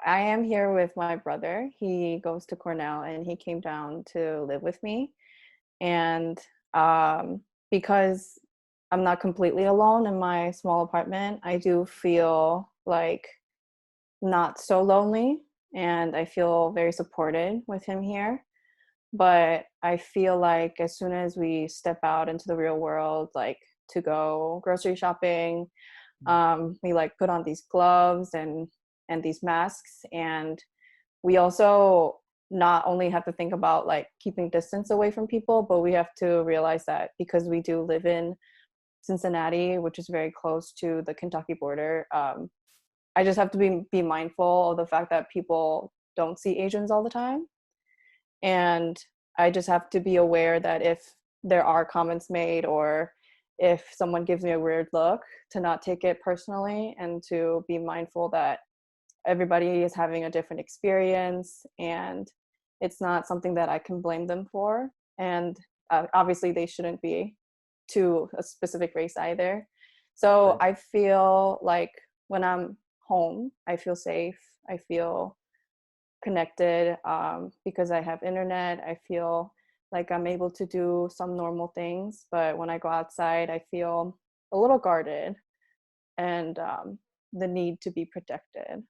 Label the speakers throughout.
Speaker 1: I am here with my brother. He goes to Cornell and he came down to live with me. And um, because I'm not completely alone in my small apartment, I do feel like not so lonely and I feel very supported with him here. But I feel like as soon as we step out into the real world, like to go grocery shopping, we like put on these gloves and these masks, and we also not only have to think about like keeping distance away from people, but we have to realize that because we do live in Cincinnati, which is very close to the Kentucky border, I just have to be mindful of the fact that people don't see Asians all the time. And I just have to be aware that if there are comments made or if someone gives me a weird look, to not take it personally and to be mindful that everybody is having a different experience and it's not something that I can blame them for. And obviously, they shouldn't be to a specific race either. So
Speaker 2: Right.
Speaker 1: I feel like when I'm home, I feel safe. I feel connected because I have internet. I feel like I'm able to do some normal things. But when I go outside, I feel a little guarded and the need to be protected.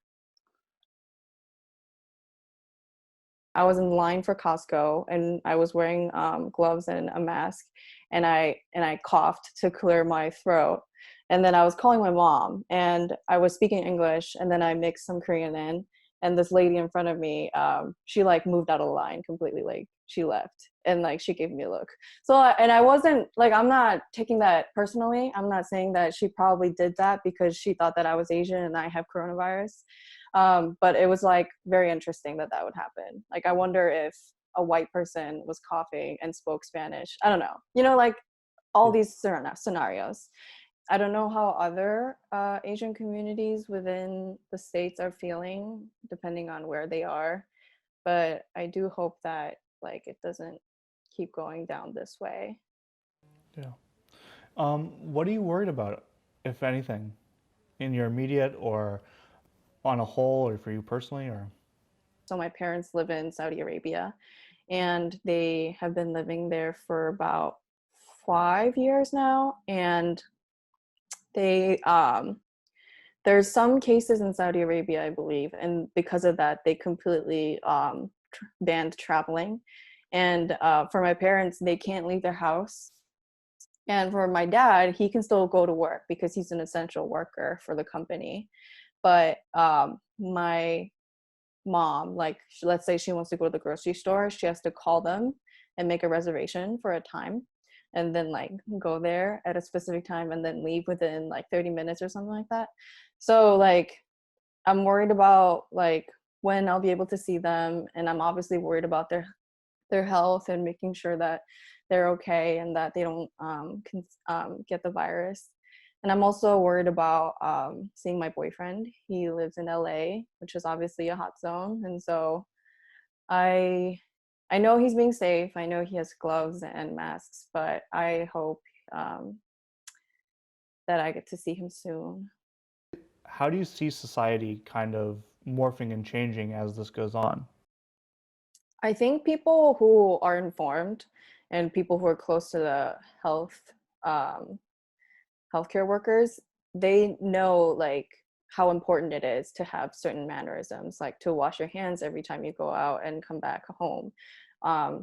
Speaker 1: I was in line for Costco and I was wearing gloves and a mask, and I coughed to clear my throat. And then I was calling my mom and I was speaking English, and then I mixed some Korean in. And this lady in front of me, she like moved out of the line completely. Like she left and like she gave me a look. So and I wasn't like, I'm not taking that personally. I'm not saying that she probably did that because she thought that I was Asian and I have coronavirus. But it was like very interesting that that would happen. Like I wonder if a white person was coughing and spoke Spanish. I don't know, like all
Speaker 2: Yeah.
Speaker 1: these scenarios. I don't know how other Asian communities within the states are feeling depending on where they are, but I do hope that like it doesn't keep going down this way.
Speaker 2: Yeah. What are you worried about, if anything, in your immediate or on a whole, or for you personally, or?
Speaker 1: So my parents live in Saudi Arabia, and they have been living there for about 5 years now. And they there's some cases in Saudi Arabia, I believe, and because of that, they completely banned traveling. And for my parents, they can't leave their house. And for my dad, he can still go to work because he's an essential worker for the company. But my mom, like let's say she wants to go to the grocery store, she has to call them and make a reservation for a time, and then like go there at a specific time and then leave within like 30 minutes or something like that. So like I'm worried about like when I'll be able to see them, and I'm obviously worried about their health and making sure that they're okay and that they don't get the virus. And I'm also worried about seeing my boyfriend. He lives in LA, which is obviously a hot zone, and so I I know he's being safe. I know he has gloves and masks, but I hope um, that I get to see him soon.
Speaker 2: How do you see society kind of morphing and changing as this goes on?
Speaker 1: I think people who are informed and people who are close to the um, healthcare workers, they know like how important it is to have certain mannerisms, like to wash your hands every time you go out and come back home,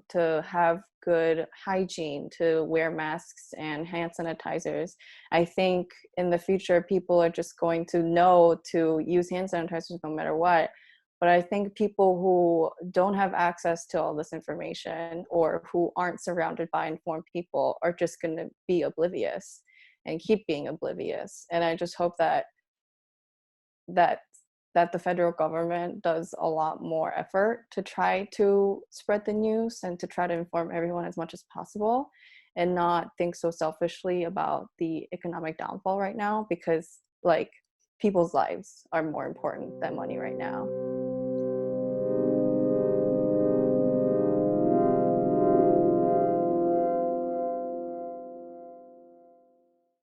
Speaker 1: to have good hygiene, to wear masks and hand sanitizers. I think in the future, people are just going to know to use hand sanitizers no matter what. But I think people who don't have access to all this information or who aren't surrounded by informed people are just going to be oblivious and keep being oblivious. And I just hope that that the federal government does a lot more effort to try to spread the news and to try to inform everyone as much as possible, and not think so selfishly about the economic downfall right now, because like people's lives are more important than money right now.